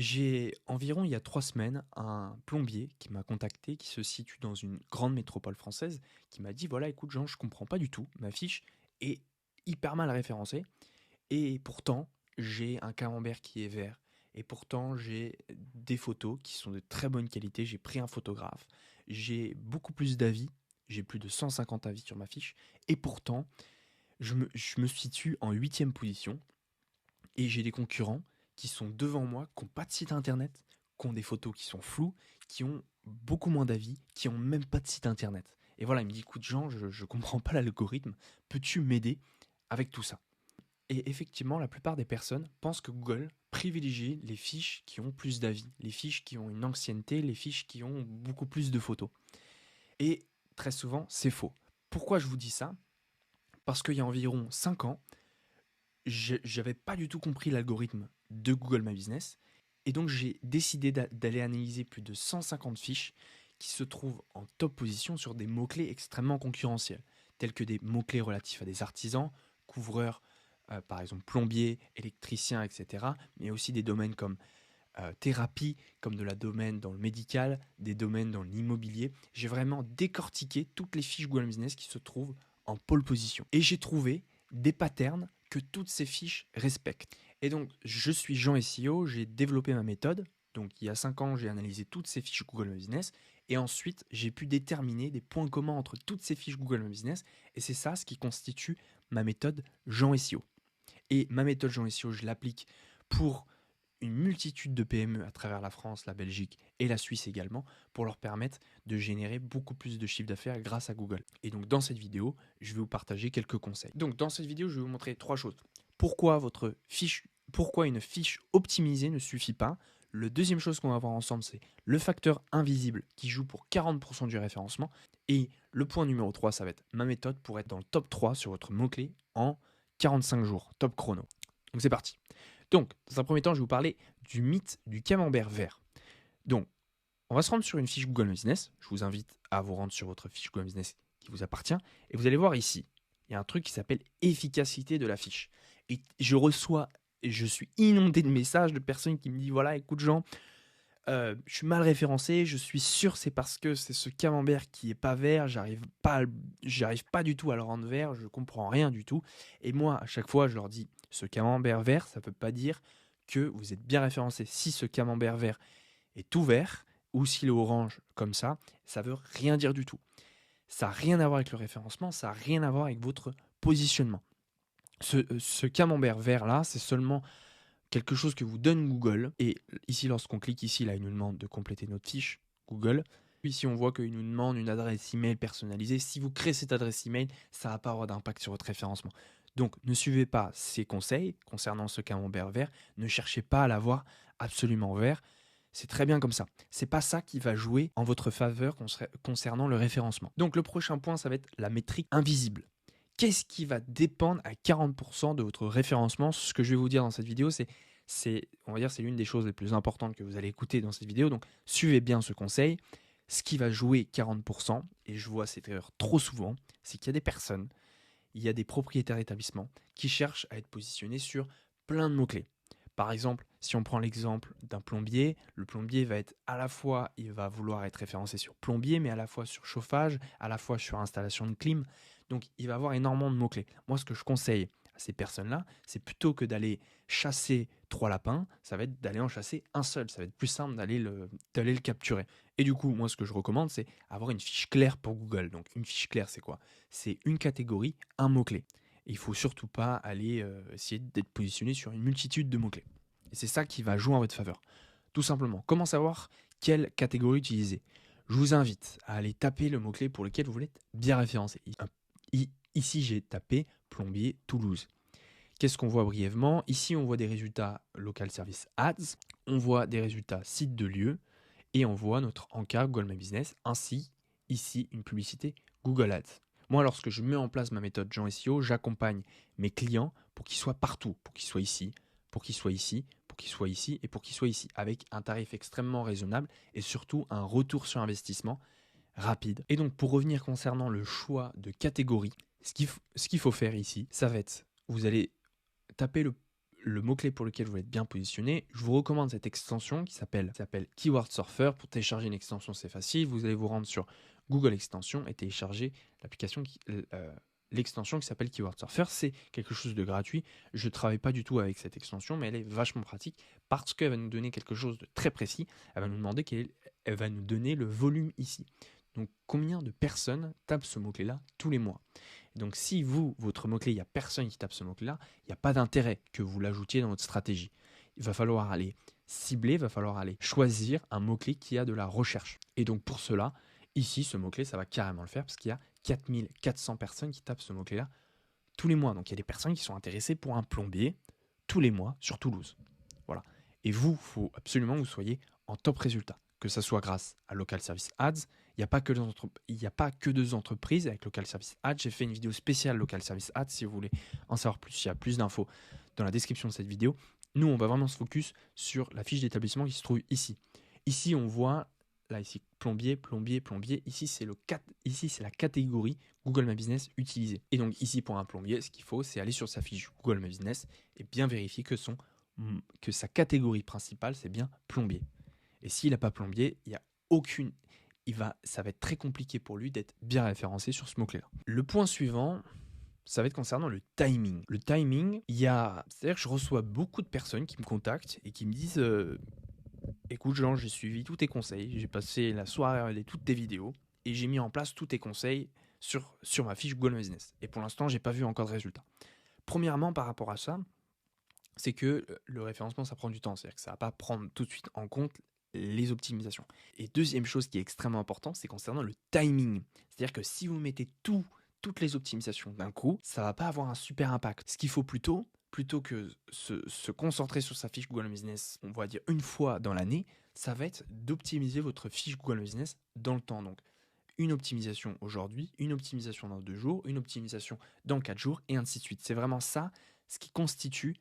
J'ai environ il y a 3 semaines un plombier qui m'a contacté, qui se situe dans une grande métropole française, qui m'a dit: «Voilà, écoute Jean, je comprends pas du tout, ma fiche est hyper mal référencée et pourtant j'ai un camembert qui est vert et pourtant j'ai des photos qui sont de très bonne qualité, j'ai pris un photographe, j'ai beaucoup plus d'avis, j'ai plus de 150 avis sur ma fiche et pourtant je me situe en 8e position et j'ai des concurrents qui sont devant moi, qui n'ont pas de site internet, qui ont des photos qui sont floues, qui ont beaucoup moins d'avis, qui n'ont même pas de site internet. Et voilà, il me dit: écoute Jean, je ne comprends pas l'algorithme, peux-tu m'aider avec tout ça? Et effectivement, la plupart des personnes pensent que Google privilégie les fiches qui ont plus d'avis, les fiches qui ont une ancienneté, les fiches qui ont beaucoup plus de photos. Et très souvent, c'est faux. Pourquoi je vous dis ça? Parce qu'il y a environ 5 ans, j'avais pas du tout compris l'algorithme de Google My Business. Et donc, j'ai décidé d'aller analyser plus de 150 fiches qui se trouvent en top position sur des mots-clés extrêmement concurrentiels, tels que des mots-clés relatifs à des artisans, couvreurs, par exemple plombier, électricien, etc. Mais aussi des domaines comme thérapie, comme de la domaine dans le médical, des domaines dans l'immobilier. J'ai vraiment décortiqué toutes les fiches Google Business qui se trouvent en pole position. Et j'ai trouvé des patterns que toutes ces fiches respectent. Et donc, je suis Jean SEO, j'ai développé ma méthode. Donc, il y a 5 ans, j'ai analysé toutes ces fiches Google My Business. Et ensuite, j'ai pu déterminer des points communs entre toutes ces fiches Google My Business. Et c'est ça ce qui constitue ma méthode Jean SEO. Et ma méthode Jean SEO, je l'applique pour une multitude de PME à travers la France, la Belgique et la Suisse également, pour leur permettre de générer beaucoup plus de chiffre d'affaires grâce à Google. Et donc dans cette vidéo, je vais vous partager quelques conseils. Donc dans cette vidéo, je vais vous montrer 3 choses. Pourquoi une fiche optimisée ne suffit pas. Le deuxième chose qu'on va voir ensemble, c'est le facteur invisible qui joue pour 40% du référencement. Et le point numéro 3, ça va être ma méthode pour être dans le top 3 sur votre mot-clé en 45 jours, top chrono. Donc c'est parti. Donc, dans un premier temps, je vais vous parler du mythe du camembert vert. Donc, on va se rendre sur une fiche Google Business. Je vous invite à vous rendre sur votre fiche Google Business qui vous appartient. Et vous allez voir ici, il y a un truc qui s'appelle efficacité de la fiche. Et je suis inondé de messages de personnes qui me disent: voilà, écoute Jean, je suis mal référencé, je suis sûr c'est parce que c'est ce camembert qui est pas vert, j'arrive pas du tout à le rendre vert, je comprends rien du tout. Et moi, à chaque fois, je leur dis: ce camembert vert, ça veut pas dire que vous êtes bien référencé. Si ce camembert vert est tout vert, ou s'il est orange comme ça veut rien dire du tout. Ça n'a rien à voir avec le référencement, ça n'a rien à voir avec votre positionnement. Ce camembert vert là, c'est seulement quelque chose que vous donne Google. Et ici, lorsqu'on clique ici, là, il nous demande de compléter notre fiche Google. Ici, on voit qu'il nous demande une adresse email personnalisée. Si vous créez cette adresse email, ça va pas avoir d'impact sur votre référencement. Donc, ne suivez pas ces conseils concernant ce camembert vert. Ne cherchez pas à l'avoir absolument vert. C'est très bien comme ça. C'est pas ça qui va jouer en votre faveur concernant le référencement. Donc, le prochain point, ça va être la métrique invisible. Qu'est-ce qui va dépendre à 40% de votre référencement? Ce que je vais vous dire dans cette vidéo, on va dire, c'est l'une des choses les plus importantes que vous allez écouter dans cette vidéo. Donc, suivez bien ce conseil. Ce qui va jouer 40%, et je vois cette erreur trop souvent, c'est qu'il y a des personnes, il y a des propriétaires d'établissements qui cherchent à être positionnés sur plein de mots-clés. Par exemple, si on prend l'exemple d'un plombier, le plombier va être à la fois, il va vouloir être référencé sur plombier, mais à la fois sur chauffage, à la fois sur installation de clim. Donc, il va avoir énormément de mots-clés. Moi, ce que je conseille à ces personnes-là, c'est plutôt que d'aller chasser 3 lapins, ça va être d'aller en chasser un seul. Ça va être plus simple d'aller le capturer. Et du coup, moi, ce que je recommande, c'est avoir une fiche claire pour Google. Donc, une fiche claire, c'est quoi? C'est une catégorie, un mot-clé. Il ne faut surtout pas aller essayer d'être positionné sur une multitude de mots-clés. Et c'est ça qui va jouer en votre faveur. Tout simplement, comment savoir quelle catégorie utiliser? Je vous invite à aller taper le mot-clé pour lequel vous voulez être bien référencé. Ici, j'ai tapé plombier Toulouse. Qu'est-ce qu'on voit brièvement? Ici, on voit des résultats local service ads, on voit des résultats site de lieu et on voit notre encart Google My Business, ainsi ici une publicité Google Ads. Moi, lorsque je mets en place ma méthode Jean SEO, j'accompagne mes clients pour qu'ils soient partout, pour qu'ils soient ici, pour qu'ils soient ici, pour qu'ils soient ici et pour qu'ils soient ici, avec un tarif extrêmement raisonnable et surtout un retour sur investissement rapide. Et donc, pour revenir concernant le choix de catégorie, ce qu'il faut faire ici, ça va être, vous allez taper le mot-clé pour lequel vous voulez être bien positionné, je vous recommande cette extension qui s'appelle Keyword Surfer. Pour télécharger une extension, c'est facile. Vous allez vous rendre sur Google Extensions et télécharger l'extension qui s'appelle Keyword Surfer. C'est quelque chose de gratuit. Je ne travaille pas du tout avec cette extension, mais elle est vachement pratique parce qu'elle va nous donner quelque chose de très précis. Elle va nous demander elle va nous donner le volume ici. Donc, combien de personnes tapent ce mot-clé-là tous les mois? Donc, si votre mot-clé, il n'y a personne qui tape ce mot-clé-là, il n'y a pas d'intérêt que vous l'ajoutiez dans votre stratégie. Il va falloir aller cibler, il va falloir aller choisir un mot-clé qui a de la recherche. Et donc, pour cela, ici, ce mot-clé, ça va carrément le faire parce qu'il y a 4400 personnes qui tapent ce mot-clé-là tous les mois. Donc, il y a des personnes qui sont intéressées pour un plombier tous les mois sur Toulouse. Voilà. Et il faut absolument que vous soyez en top résultat. Que ce soit grâce à Local Service Ads. Il n'y a pas que deux entreprises avec Local Service Ads. J'ai fait une vidéo spéciale Local Service Ads. Si vous voulez en savoir plus, il y a plus d'infos dans la description de cette vidéo. Nous, on va vraiment se focus sur la fiche d'établissement qui se trouve ici. Ici, on voit, là, ici, plombier. Ici, c'est la catégorie Google My Business utilisée. Et donc, ici, pour un plombier, ce qu'il faut, c'est aller sur sa fiche Google My Business et bien vérifier que sa catégorie principale, c'est bien plombier. Et s'il n'a pas plombier, ça va être très compliqué pour lui d'être bien référencé sur ce mot-clé-là. Le point suivant, ça va être concernant le timing. Le timing, c'est-à-dire que je reçois beaucoup de personnes qui me contactent et qui me disent écoute Jean, j'ai suivi tous tes conseils, j'ai passé la soirée à regarder toutes tes vidéos et j'ai mis en place tous tes conseils sur ma fiche Google Business. Et pour l'instant, j'ai pas vu encore de résultats. Premièrement, par rapport à ça, c'est que le référencement, ça prend du temps. C'est-à-dire que ça va pas prendre tout de suite en compte les optimisations. Et deuxième chose qui est extrêmement importante, c'est concernant le timing. C'est-à-dire que si vous mettez toutes les optimisations d'un coup, ça va pas avoir un super impact. Ce qu'il faut plutôt que se concentrer sur sa fiche Google Business, on va dire une fois dans l'année, ça va être d'optimiser votre fiche Google Business dans le temps. Donc, une optimisation aujourd'hui, une optimisation dans 2 jours, une optimisation dans 4 jours, et ainsi de suite. C'est vraiment ça, ce qui constitue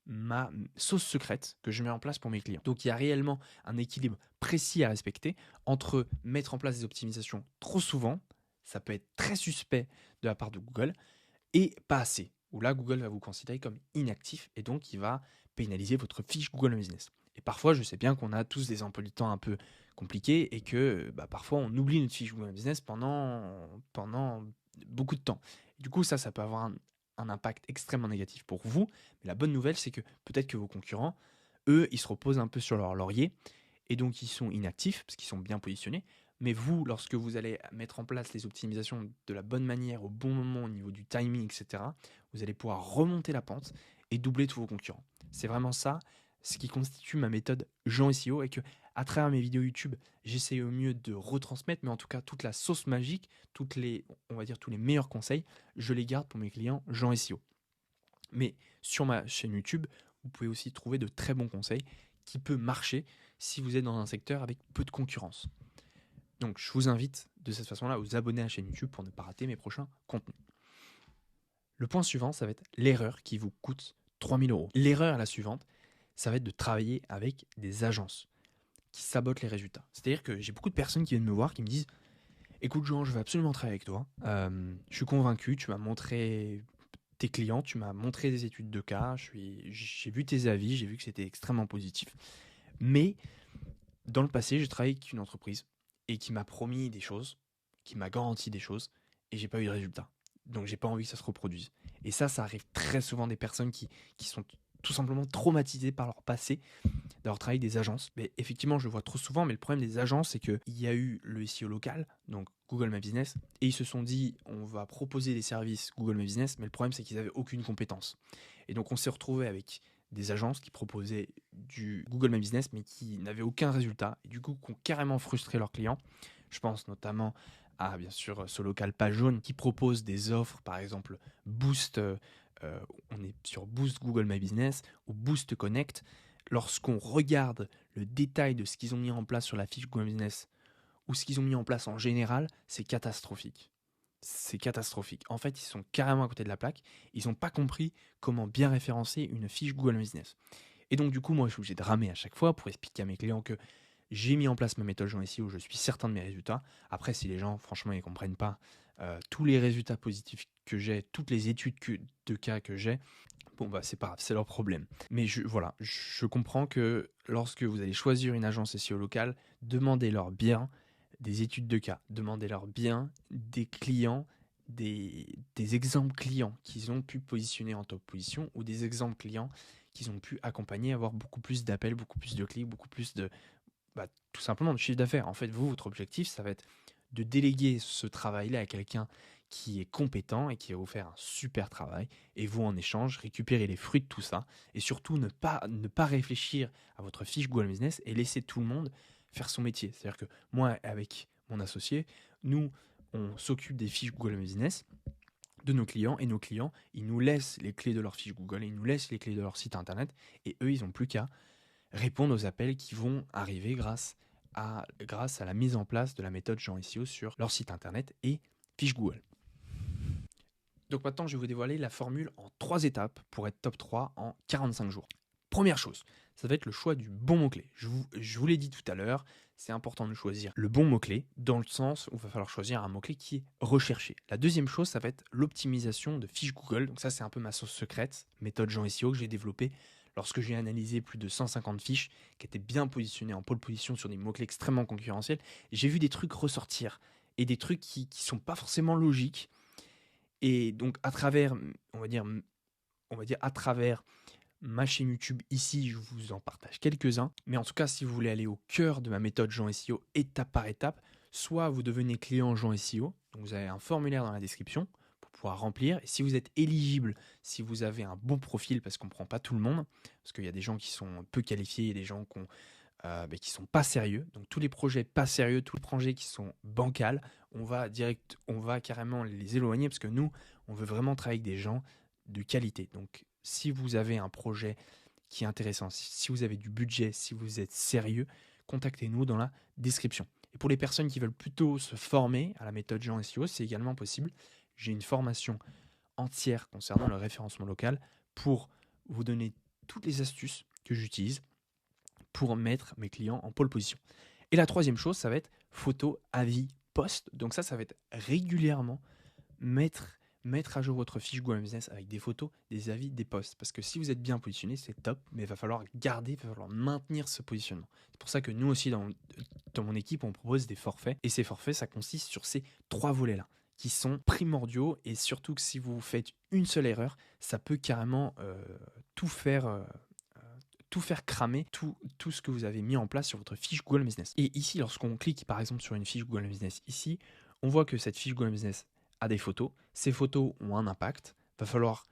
ma sauce secrète que je mets en place pour mes clients. Donc il y a réellement un équilibre précis à respecter entre mettre en place des optimisations trop souvent, ça peut être très suspect de la part de Google, et pas assez, où là Google va vous considérer comme inactif et donc il va pénaliser votre fiche Google Business. Et parfois, je sais bien qu'on a tous des emplois du temps un peu compliqués et que parfois on oublie notre fiche Google Business pendant beaucoup de temps. Et du coup, ça peut avoir un impact extrêmement négatif pour vous. Mais la bonne nouvelle, c'est que peut-être que vos concurrents, eux, ils se reposent un peu sur leur laurier et donc ils sont inactifs parce qu'ils sont bien positionnés. Mais vous, lorsque vous allez mettre en place les optimisations de la bonne manière, au bon moment, au niveau du timing, etc., vous allez pouvoir remonter la pente et doubler tous vos concurrents. C'est vraiment ça, ce qui constitue ma méthode Jean SEO, et que à travers mes vidéos YouTube, j'essaie au mieux de retransmettre, mais en tout cas toute la sauce magique, tous les meilleurs conseils, je les garde pour mes clients Jean SEO. Mais sur ma chaîne YouTube, vous pouvez aussi trouver de très bons conseils qui peuvent marcher si vous êtes dans un secteur avec peu de concurrence. Donc je vous invite de cette façon-là à vous abonner à la chaîne YouTube pour ne pas rater mes prochains contenus. Le point suivant, ça va être l'erreur qui vous coûte 3 000 €. L'erreur est la suivante, ça va être de travailler avec des agences qui sabotent les résultats. C'est-à-dire que j'ai beaucoup de personnes qui viennent me voir, qui me disent « Écoute Jean, je veux absolument travailler avec toi. Je suis convaincu, tu m'as montré tes clients, tu m'as montré des études de cas, j'ai vu tes avis, j'ai vu que c'était extrêmement positif. Mais dans le passé, j'ai travaillé avec une entreprise et qui m'a promis des choses, qui m'a garanti des choses, et j'ai pas eu de résultat. Donc j'ai pas envie que ça se reproduise. » Et ça arrive très souvent des personnes qui sont tout simplement traumatisées par leur passé, d'avoir travaillé avec des agences. Mais effectivement, je le vois trop souvent, mais le problème des agences, c'est qu'il y a eu le SEO local, donc Google My Business, et ils se sont dit, on va proposer des services Google My Business, mais le problème, c'est qu'ils n'avaient aucune compétence. Et donc, on s'est retrouvé avec des agences qui proposaient du Google My Business, mais qui n'avaient aucun résultat, et du coup, qui ont carrément frustré leurs clients. Je pense notamment à, bien sûr, ce local Page Jaune, qui propose des offres, par exemple, Boost, on est sur Boost Google My Business, ou Boost Connect. Lorsqu'on regarde le détail de ce qu'ils ont mis en place sur la fiche Google Business ou ce qu'ils ont mis en place en général, c'est catastrophique. C'est catastrophique. En fait, ils sont carrément à côté de la plaque. Ils n'ont pas compris comment bien référencer une fiche Google Business. Et donc, du coup, moi, je suis obligé de ramer à chaque fois pour expliquer à mes clients que j'ai mis en place ma méthode Jean SEO, je suis certain de mes résultats. Après, si les gens, franchement, ils ne comprennent pas, tous les résultats positifs que j'ai, toutes les études de cas que j'ai, bon bah c'est pas grave, c'est leur problème. Mais voilà, je comprends que lorsque vous allez choisir une agence SEO locale, demandez-leur bien des études de cas, demandez-leur bien des clients, des exemples clients qu'ils ont pu positionner en top position ou des exemples clients qu'ils ont pu accompagner, avoir beaucoup plus d'appels, beaucoup plus de clics, beaucoup plus de, tout simplement de chiffre d'affaires. En fait, vous, votre objectif, ça va être de déléguer ce travail-là à quelqu'un qui est compétent et qui va vous faire un super travail. Et vous, en échange, récupérez les fruits de tout ça. Et surtout, ne pas réfléchir à votre fiche Google Business et laisser tout le monde faire son métier. C'est-à-dire que moi, avec mon associé, nous, on s'occupe des fiches Google Business de nos clients, et nos clients, ils nous laissent les clés de leur fiche Google, ils nous laissent les clés de leur site internet, et eux, ils n'ont plus qu'à répondre aux appels qui vont arriver grâce à la mise en place de la méthode Jean SEO sur leur site internet et fiche Google. Donc maintenant, je vais vous dévoiler la formule en 3 étapes pour être top 3 en 45 jours. Première chose, ça va être le choix du bon mot-clé. Je vous l'ai dit tout à l'heure, c'est important de choisir le bon mot-clé dans le sens où il va falloir choisir un mot-clé qui est recherché. La deuxième chose, ça va être l'optimisation de fiches Google. Donc ça, c'est un peu ma sauce secrète, méthode Jean SEO que j'ai développée lorsque j'ai analysé plus de 150 fiches qui étaient bien positionnées en pole position sur des mots-clés extrêmement concurrentiels. J'ai vu des trucs ressortir et des trucs qui ne sont pas forcément logiques. Et donc à travers, on va dire à travers ma chaîne YouTube ici, je vous en partage quelques-uns. Mais en tout cas, si vous voulez aller au cœur de ma méthode Jean SEO étape par étape, soit vous devenez client Jean SEO, donc vous avez un formulaire dans la description pour pouvoir remplir. Et si vous êtes éligible, si vous avez un bon profil, parce qu'on ne prend pas tout le monde, parce qu'il y a des gens qui sont peu qualifiés et des gens qui sont pas sérieux. Donc tous les projets pas sérieux, tous les projets qui sont bancals, on va carrément les éloigner parce que nous, on veut vraiment travailler avec des gens de qualité. Donc si vous avez un projet qui est intéressant, si vous avez du budget, si vous êtes sérieux, contactez-nous dans la description. Et pour les personnes qui veulent plutôt se former à la méthode Jean SEO, c'est également possible. J'ai une formation entière concernant le référencement local pour vous donner toutes les astuces que j'utilise pour mettre mes clients en pole position. Et la troisième chose, ça va être photo, avis, post. Donc ça va être régulièrement mettre à jour votre fiche Google Business avec des photos, des avis, des posts. Parce que si vous êtes bien positionné, c'est top, mais il va falloir garder, il va falloir maintenir ce positionnement. C'est pour ça que nous aussi, dans mon équipe, on propose des forfaits. Et ces forfaits, ça consiste sur ces 3 volets-là, qui sont primordiaux. Et surtout que si vous faites une seule erreur, ça peut carrément tout faire cramer, tout ce que vous avez mis en place sur votre fiche Google Business. Et ici, lorsqu'on clique par exemple sur une fiche Google Business ici, on voit que cette fiche Google Business a des photos. Ces photos ont un impact. Il va falloir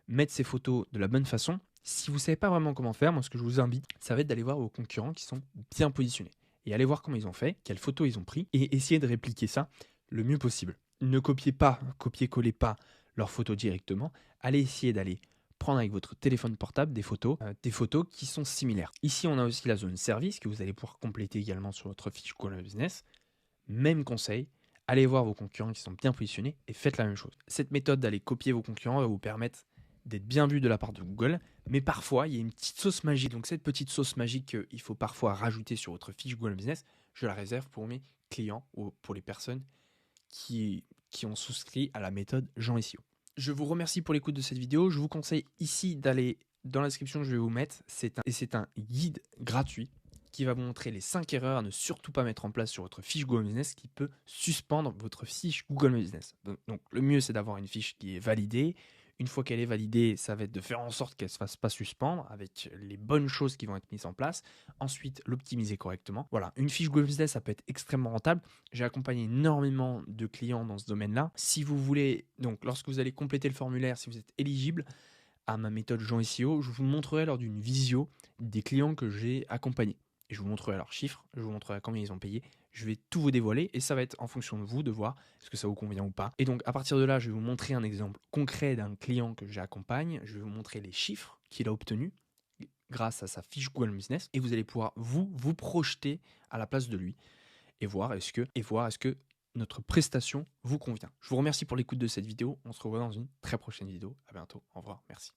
mettre ces photos de la bonne façon. Si vous ne savez pas vraiment comment faire, moi ce que je vous invite, ça va être d'aller voir vos concurrents qui sont bien positionnés. Et aller voir comment ils ont fait, quelles photos ils ont pris, et essayer de répliquer ça le mieux possible. Ne copiez-collez pas leurs photos directement. Allez essayer d'aller prendre avec votre téléphone portable des photos qui sont similaires. Ici, on a aussi la zone service que vous allez pouvoir compléter également sur votre fiche Google Business. Même conseil, allez voir vos concurrents qui sont bien positionnés et faites la même chose. Cette méthode d'aller copier vos concurrents va vous permettre d'être bien vu de la part de Google, mais parfois, il y a une petite sauce magique. Donc cette petite sauce magique qu'il faut parfois rajouter sur votre fiche Google Business, je la réserve pour mes clients ou pour les personnes qui ont souscrit à la méthode Jean SEO. Je vous remercie pour l'écoute de cette vidéo. Je vous conseille ici d'aller dans la description, je vais vous mettre. C'est un guide gratuit qui va vous montrer les 5 erreurs à ne surtout pas mettre en place sur votre fiche Google Business qui peut suspendre votre fiche Google Business. Donc le mieux, c'est d'avoir une fiche qui est validée. Une fois qu'elle est validée, ça va être de faire en sorte qu'elle ne se fasse pas suspendre avec les bonnes choses qui vont être mises en place. Ensuite, l'optimiser correctement. Voilà, une fiche Google Business, ça peut être extrêmement rentable. J'ai accompagné énormément de clients dans ce domaine-là. Si vous voulez, donc lorsque vous allez compléter le formulaire, si vous êtes éligible à ma méthode Jean SEO, je vous montrerai lors d'une visio des clients que j'ai accompagnés. Et je vous montrerai leurs chiffres, je vous montrerai combien ils ont payé. Je vais tout vous dévoiler et ça va être en fonction de vous de voir est-ce que ça vous convient ou pas. Et donc à partir de là, je vais vous montrer un exemple concret d'un client que j'accompagne. Je vais vous montrer les chiffres qu'il a obtenus grâce à sa fiche Google Business et vous allez pouvoir vous projeter à la place de lui et voir est-ce que notre prestation vous convient. Je vous remercie pour l'écoute de cette vidéo. On se revoit dans une très prochaine vidéo. À bientôt. Au revoir. Merci.